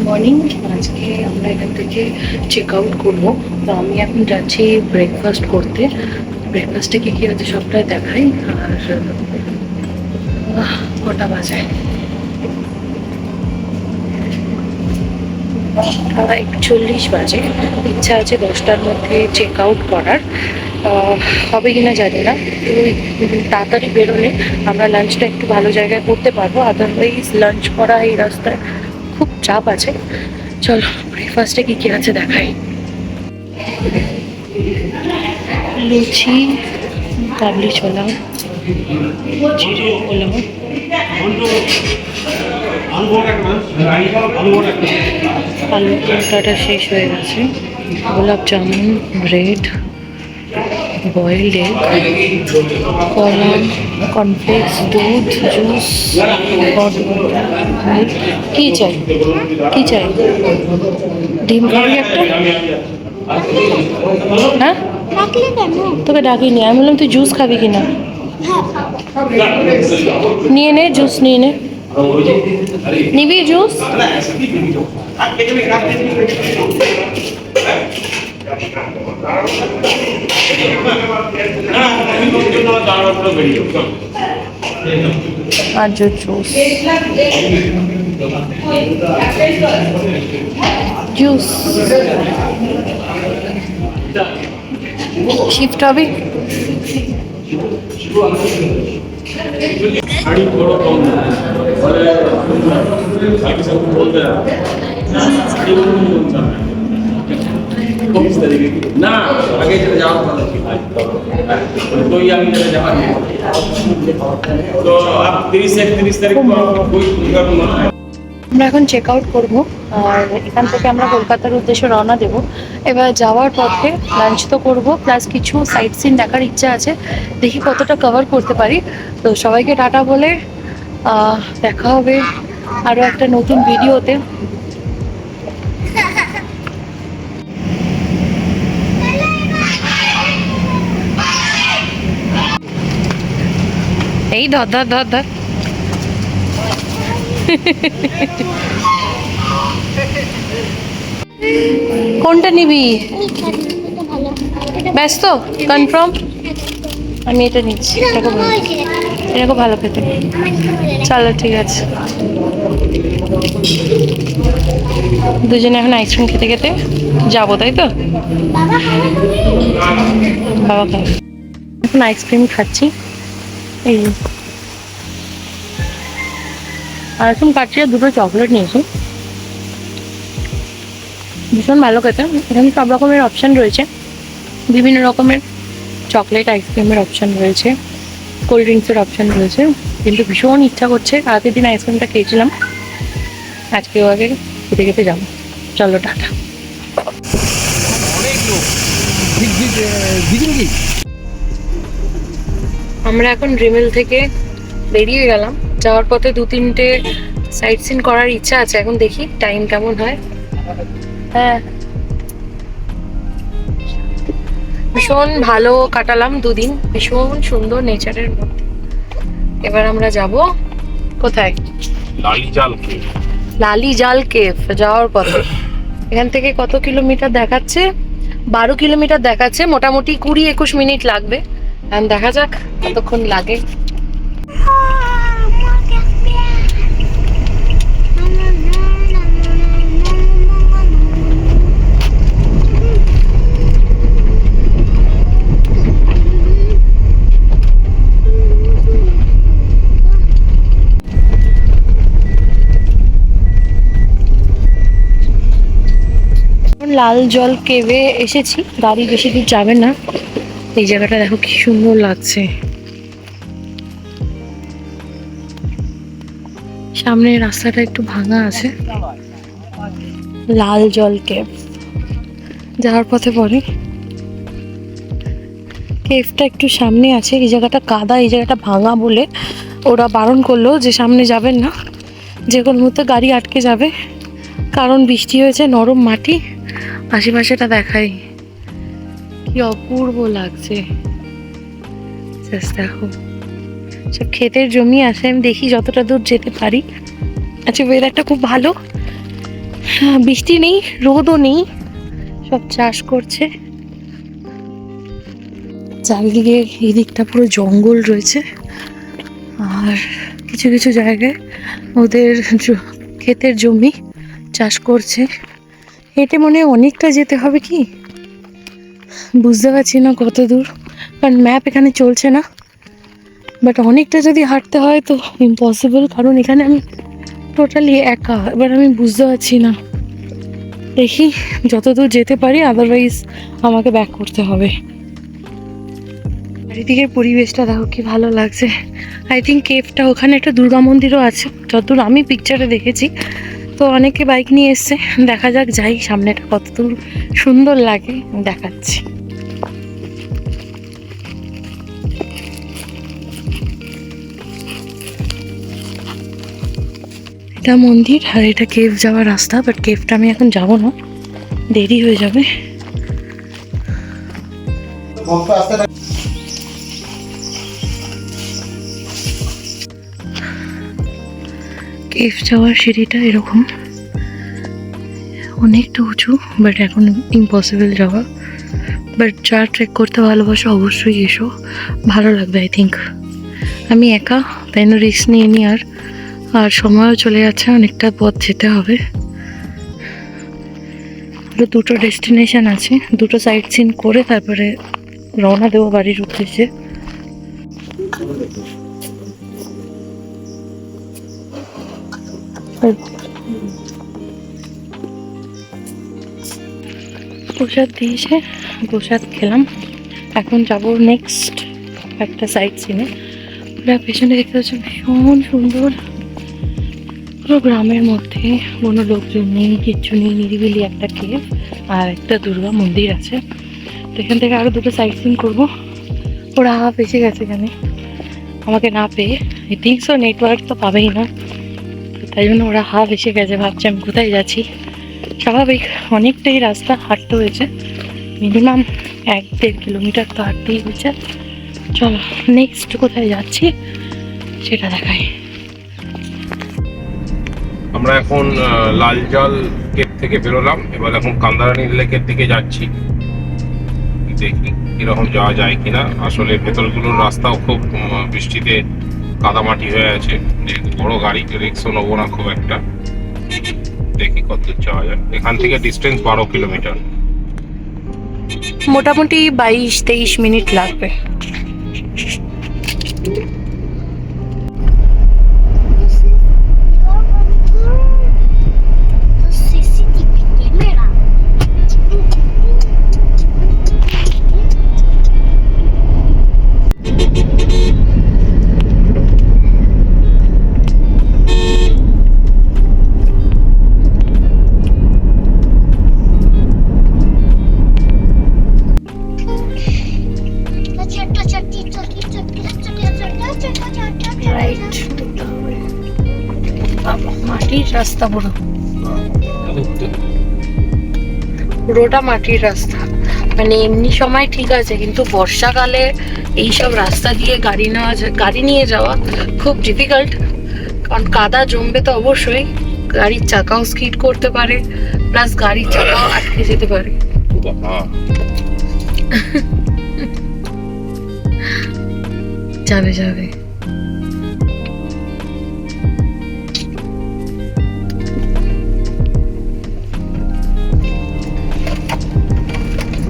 Morning. আজকে আমরা এখান থেকে চেক আউট করবো। তো আমি এখন যাচ্ছি ব্রেকফাস্ট করতে। ব্রেকফাস্টে কী কী আছে সবটাই দেখাই। আর কটা বাজে? 41 বাজে। ইচ্ছা আছে 10টার মধ্যে চেক আউট করার। হবে কিনা জানি না। তাড়াতাড়ি বেরোলে আমরা লাঞ্চটা একটু ভালো জায়গায় করতে পারবো, আদারওয়াইজ লাঞ্চ করা এই রাস্তায় খুব চাপ আছে। চলো ব্রেকফাস্টে কী কী আছে দেখাই। লুচি, কাবলি ছোলা, জিরে পোলাও, আলু পরোটাটা শেষ হয়ে গেছে, গোলাপ জামুন, ব্রেড, বয়েলড এগ, কলা, কর্নফ্লেক্স, দুধ, জুস, হট মিল্ক। কী চাই? কী চাই? ডিম খাবি একটা? হ্যাঁ, তোকে ডাকিনি, আমি বললাম তুই জুস খাবি কিনা। নিয়ে নে জুস, নিয়ে নে। নিবি জুস? আর জুস, জুস শিফট হবি। না আগে যাওয়ার কথা ছিল, তো আমি যাওয়ার তো 30 তারিখ আমরা এখন চেক আউট করবো। আর এখান থেকে আমরা কলকাতার উদ্দেশ্যে রওনা দেব। এবার যাওয়ার পথে লাঞ্চ তো করবো, প্লাস কিছু সাইট সিন দেখার ইচ্ছা আছে, দেখি কতটা কভার করতে পারি। তো সবাইকে টাটা বলে দেখা হবে আরও একটা নতুন ভিডিওতে। এই ধর ধর ধর ধর। কোনটা নিবি? ব্যস্ত? কনফার্ম? আমি এটা নিচ্ছি, এটা খুব ভালো খেতে। চলো ঠিক আছে, দুজনে এখন আইসক্রিম খেতে খেতে যাবো, তাই তো? বাবা খাও। এখন আইসক্রিম খাচ্ছি। এই আর এখন কাটছি, দুটো চকলেট নিয়েছি, ভীষণ ভালো খেতে। এখানে সব রকমের অপশান রয়েছে, বিভিন্ন রকমের চকলেট আইসক্রিমের অপশান রয়েছে, কোল্ড ড্রিঙ্কসের অপশান রয়েছে। কিন্তু ভীষণ ইচ্ছা করছে, আগের দিন আইসক্রিমটা খেয়েছিলাম, আজকেও আগে খেতে খেতে যাবো। চলো টাটা। আমরা এখন ড্রিমেল থেকে বেরিয়ে গেলাম। যাওয়ার পথে 2-3টে সাইট সিন করার ইচ্ছা আছে, এখন দেখি টাইম কেমন হয়। হ্যাঁ, ভীষণ ভালো কাটালাম দুদিন, ভীষণ সুন্দর নেচারের মধ্যে। এবার আমরা যাব কোথায়? লালিজাল কেভ যাওয়ার পথে। এখান থেকে কত কিলোমিটার দেখাচ্ছে? 12 কিলোমিটার দেখাচ্ছে, মোটামুটি 20-21 মিনিট লাগবে। দেখা যাক কতক্ষণ লাগে। লাল জল কেভে এসেছি, গাড়ি বেশি দূর যাবে না। এই জায়গাটা দেখো কি সুন্দর লাগছে, সামনে রাস্তাটা একটু ভাঙা আছে। লাল জল কেভ যাওয়ার পথে পড়ে। কেভটা একটু সামনে আছে, এই জায়গাটা কাদা, এই জায়গাটা ভাঙা বলে ওরা বারণ করলো যে সামনে যাবেন না, যে কোনো মুহূর্তে গাড়ি আটকে যাবে, কারণ বৃষ্টি হয়েছে, নরম মাটি। আশেপাশেটা দেখাই, কি অপূর্ব লাগছে। দেখো সব ক্ষেতের জমি আছে, আমি দেখি যতটা দূর যেতে পারি। আচ্ছা ওয়েদারটা খুব ভালো, বৃষ্টি নেই, রোদও নেই, সব চাষ করছে। চারিদিকে এই দিকটা পুরো জঙ্গল রয়েছে, আর কিছু কিছু জায়গায় ওদের ক্ষেতের জমি চাষ করছে। হেঁটে মনে হয় অনেকটা যেতে হবে, কি বুঝতে পারছি না কত দূর, কারণ ম্যাপ এখানে চলছে না। বাট অনেকটা যদি হাঁটতে হয় তো ইম্পসিবল, কারণ এখানে আমি টোটালি একা। এবার আমি বুঝতে পারছি না, দেখি যতদূর যেতে পারি, আদারওয়াইজ আমাকে ব্যাক করতে হবে। চারিদিকের পরিবেশটা দেখো কি ভালো লাগছে। আই থিঙ্ক কেভটা, ওখানে একটা দুর্গা মন্দিরও আছে যতদূর আমি পিকচারে দেখেছি। তো অনেকে বাইক নিয়ে এসছে, দেখা যাক যাই সামনেটা কতদূর সুন্দর লাগে দেখাচ্ছি। এটা মন্দির আর এটা কেভ যাওয়ার রাস্তা, বাট কেভটা আমি এখন যাব না, দেরি হয়ে যাবে। কেভ যাওয়ার সিঁড়িটা এরকম, অনেকটা উঁচু, বাট এখন ইম্পসিবল যাওয়া। বাট যা ট্রেক করতে ভালোবাসো অবশ্যই এসো, ভালো লাগবে আই থিঙ্ক। আমি একা, তাই না রিস্ক নিয়ে নিই। আর সময়ও চলে যাচ্ছে, অনেকটা পথ যেতে হবে। দুটো ডেস্টিনেশন আছে, দুটো সাইট সিন করে তারপরে রওনা দেবো বাড়ির উদ্দেশ্যে। প্রসাদ দিয়েছে, প্রসাদ খেলাম। এখন যাব নেক্সট একটা সাইট সিনে। ওরা পেছনে দেখতে পাচ্ছি ভীষণ সুন্দর, পুরো গ্রামের মধ্যে, কোনো লোকজন নেই, কিচ্ছু নেই, নিরিবিলি একটা কেভ আর একটা দুর্গা মন্দির আছে। তো এখান থেকে আরও দুটো সাইট সিন করবো। ওরা হাফ এসে গেছে এখানে আমাকে না পেয়ে, আই থিঙ্ক সো নেটওয়ার্ক তো পাবেই না, তাই জন্য ওরা হাফ এসে গেছে। ভাবছি আমি কোথায় যাচ্ছি। স্বাভাবিক, অনেকটাই রাস্তা হাঁটতে হয়েছে, মিনিমাম 1-1.5 কিলোমিটার তো হাঁটতেই হয়েছে। চলো নেক্সট কোথায় যাচ্ছি সেটা দেখাই। আমরা এখন লালজল কেভ থেকে বেরোলাম, এবার এখন কান্দারানি লেকের দিকে যাচ্ছি। দেখি কিরকম যাওয়া যায় কিনা। আসলে ভেতরগুলোর রাস্তাও খুব বৃষ্টিতে কাদামাটি হয়ে আছে, যেহেতু বড় গাড়ি, রিক্সও নেবো না খুব একটা। দেখি কতদূর যাওয়া যায়। এখান থেকে ডিস্টেন্স 12 কিলোমিটার। মোটামুটি 22-23 মিনিট লাগবে। CCTV camera. রাইট, মাটির রাস্তা পুরো, পুরোটা মাটির রাস্তা। মানে এমনি সময় ঠিক আছে, কিন্তু বর্ষাকালে এইসব রাস্তা দিয়ে গাড়ি নিয়ে যাওয়া খুব ডিফিকাল্ট, কারণ কাদা জমবে তো অবশ্যই, গাড়ির চাকাও স্কিড করতে পারে, প্লাস গাড়ির চাকাও আটকে যেতে পারে। যাবে যাবে।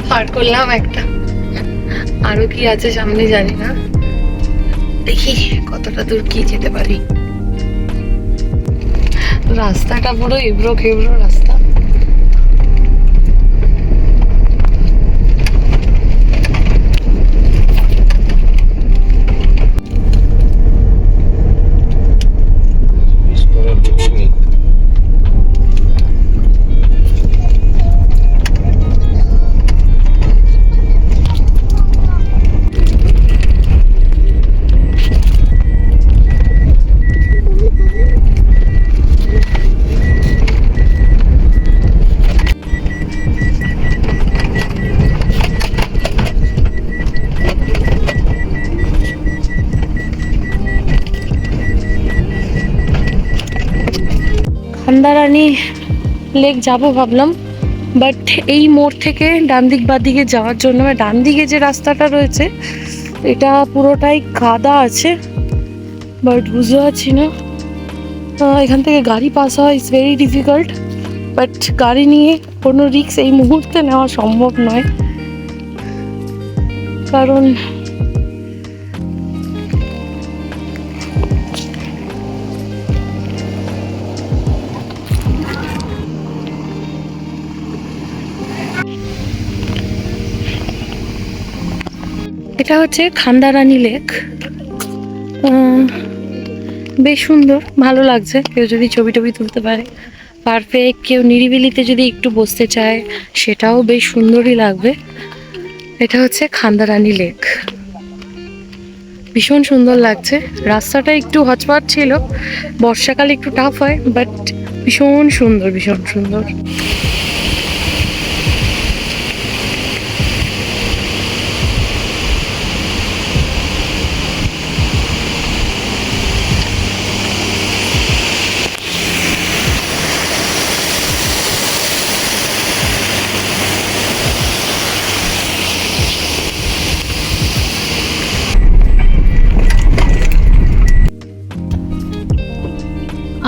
পার করলাম একটা, আরো কি আছে সামনে জানি না, দেখি কতটা দূর কি যেতে পারি। রাস্তাটা পুরো এবড়ো খেবড়ো রাস্তা। কান্দারানি লেক যাব ভাবলাম, বাট এই মোড় থেকে ডান দিক বাঁ দিকে যাওয়ার জন্য ডান দিকে যে রাস্তাটা রয়েছে এটা পুরোটাই কাদা আছে, বাট বুঝতে পারছি না এখান থেকে গাড়ি পাস হওয়া ইজ ভেরি ডিফিকাল্ট, বাট গাড়ি নিয়ে কোনো রিস্ক এই মুহূর্তে নেওয়া সম্ভব নয়, কারণ এটা হচ্ছে খান্দারানী লেক। বেশ সুন্দর, ভালো লাগছে। কেউ যদি ছবি টবি তুলতে পারে পারফেক্ট, কেউ নিরিবিলিতে যদি একটু বসতে চায় সেটাও বেশ সুন্দরই লাগবে। এটা হচ্ছে খান্দারানী লেক, ভীষণ সুন্দর লাগছে। রাস্তাটা একটু হচপচ ছিল, বর্ষাকালে একটু টাফ হয়, বাট ভীষণ সুন্দর, ভীষণ সুন্দর।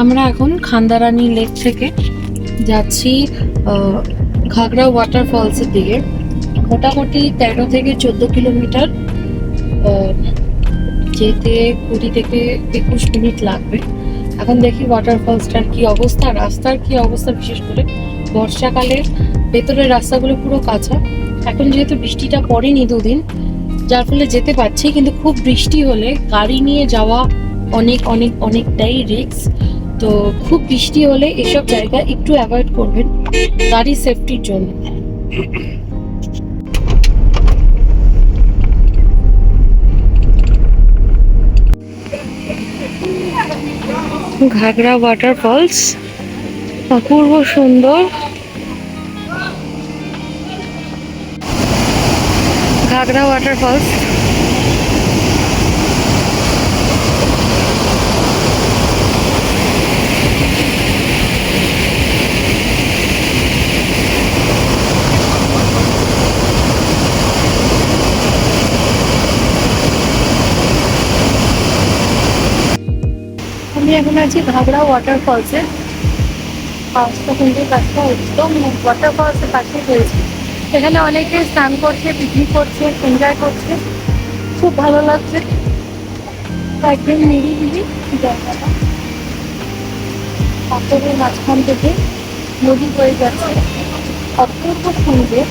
আমরা এখন খান্দারানী লেক থেকে যাচ্ছি ঘাগড়া ওয়াটারফলসের দিকে। মোটামুটি 13 থেকে 14 কিলোমিটার, যেতে 20 থেকে 21 মিনিট লাগবে। এখন দেখি ওয়াটারফলসটার কি অবস্থা, রাস্তার কি অবস্থা, বিশেষ করে বর্ষাকালে ভেতরের রাস্তাগুলো পুরো কাঁচা। এখন যেহেতু বৃষ্টিটা পড়েনি দুদিন, যার ফলে যেতে পারছি, কিন্তু খুব বৃষ্টি হলে গাড়ি নিয়ে যাওয়া অনেকটাই রিস্ক। তো খুব বৃষ্টি হলে এসব জায়গা একটু অ্যাভয়েড করবেন গাড়ির সেফটির জন্য। ঘাগড়া ওয়াটারফলস অপূর্ব সুন্দর। ঘাগড়া ওয়াটারফলস আমি এখন আছি ঘাগড়া ওয়াটারফলসে। পাঁচটা সুন্দর রাস্তা একদম ওয়াটারফলসের পাশে রয়েছে। এখানে অনেকে স্নান করছে, পিকনিক করছে, এনজয় করছে, খুব ভালো লাগছে। একদম নিরিবিলি জায়গাটা, পাথরের মাঝখান থেকে নদী বয়ে যাচ্ছে, অত্যন্ত সুন্দর।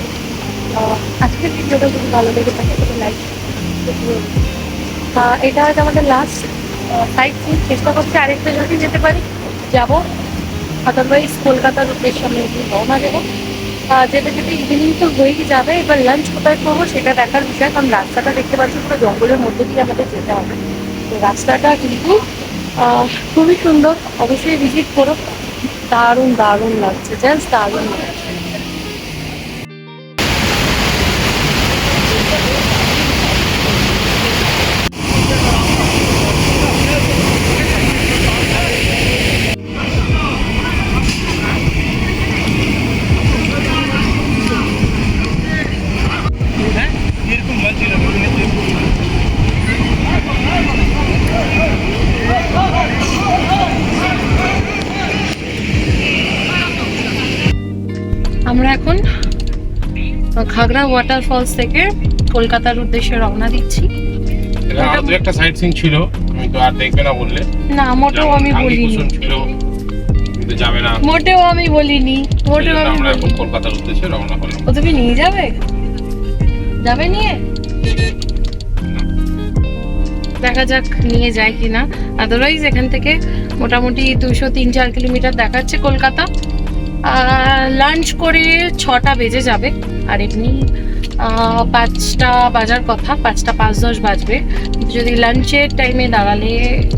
আজকের ভিডিওটা যদি ভালো লেগে থাকে তবে লাইক। এটা হচ্ছে আমাদের লাস্ট সাইট সিন। চেষ্টা করছি আরেকটা যদি যেতে পারি যাবো, আদারওয়াইজ কলকাতার উদ্দেশ্যে আমি রওনা দেবো। যেতে যেতে ইভিনিং তো হয়েই যাবে। এবার লাঞ্চ কোথায় করবো সেটা দেখার বিষয়, কারণ রাস্তাটা দেখতে পাচ্ছি পুরো জঙ্গলের মধ্যে দিয়ে আমাদের যেতে হবে। তো রাস্তাটা কিন্তু খুবই সুন্দর, অবশ্যই ভিজিট করো। দারুণ লাগছে, জাস্ট দারুণ লাগছে। আমরা এখন ঘাগড়া ওয়াটারফলস থেকে কলকাতার উদ্দেশ্যে রওনা দিচ্ছি। আর দু একটা সাইট সিন ছিল, আমি তো আর দেখবে না বললে। না, মোটেও আমি বলিনি, ছিল কিন্তু যাবে না, মোটেও আমি বলিনি, মোটেও আমি আমরা এখন বলিনি। কলকাতার উদ্দেশ্যে রওনা হলাম। ও তুমি নিয়ে যাবে, যাবে নিয়ে, দেখা যাক নিয়ে যায় কিনা। আদারওয়াইজ এখান থেকে মোটামুটি 203-4 কিলোমিটার দেখাচ্ছে কলকাতা। লাঞ্চ করে 6টা বেজে যাবে, আর এমনি 5টা বাজার কথা, 5টা 5-10 বাজবে। কিন্তু যদি লাঞ্চের টাইমে দাঁড়ালে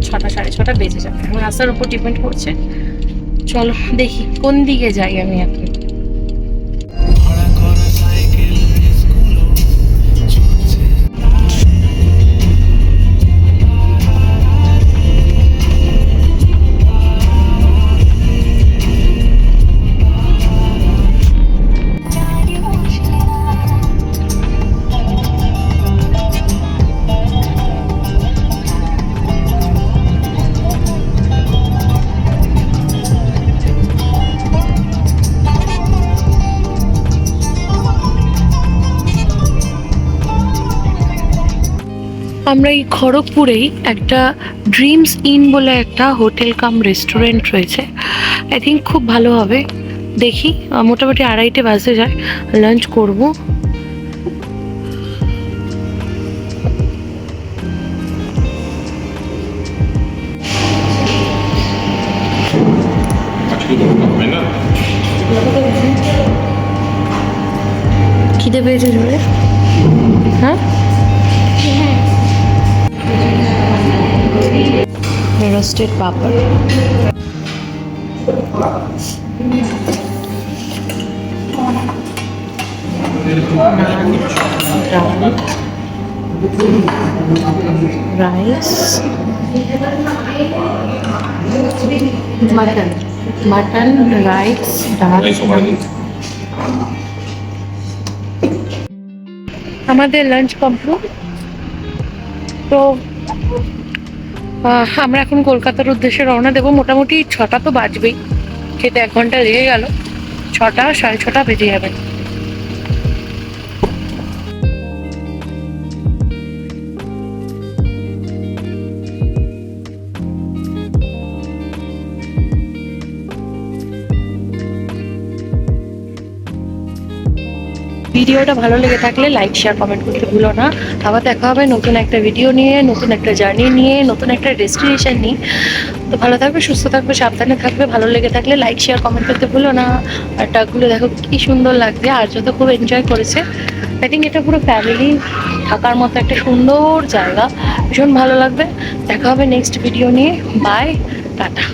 6টা 6:30 বেজে যাবে। এবং রাস্তার উপর ডিপেন্ড করছে। চলো দেখি কোন দিকে যাই আমি এখন। আমরা এই খড়গপুরেই একটা ড্রিমস ইন বলে একটা হোটেল কাম রেস্টুরেন্ট রয়েছে। আই থিঙ্ক খুব ভালো হবে। দেখি মোটামুটি 2:30 বাজতে যায়, লাঞ্চ করব। আজকে দরকার হয় না। খিদে পেয়েছে জোরে? হ্যাঁ, রোস্টেড পাপড়, রাইস, মাটন রাইস, ডাল। আমাদের লাঞ্চ কমপ্লিট। তো আমরা এখন কলকাতার উদ্দেশ্যে রওনা দেবো। মোটামুটি 6টা তো বাজবেই, খেতে 1 ঘন্টা লেগে গেল। 6টা 6:30 বেজে যাবে। ভিডিওটা ভালো লেগে থাকলে লাইক শেয়ার কমেন্ট করতে ভুলো না। আবার দেখা হবে নতুন একটা ভিডিও নিয়ে, নতুন একটা জার্নি নিয়ে, নতুন একটা ডেস্টিনেশন নিয়ে। তো ভালো থাকবে, সুস্থ থাকবে, সাবধানে থাকবে। ভালো লেগে থাকলে লাইক শেয়ার কমেন্ট করতে ভুলো না। আর টাকগুলো দেখো কি সুন্দর লাগছে, আর যত খুব এনজয় করেছে। আই থিঙ্ক এটা পুরো ফ্যামিলি থাকার মতো একটা সুন্দর জায়গা, ভীষণ ভালো লাগবে। দেখা হবে নেক্সট ভিডিও নিয়ে। Bye, tata.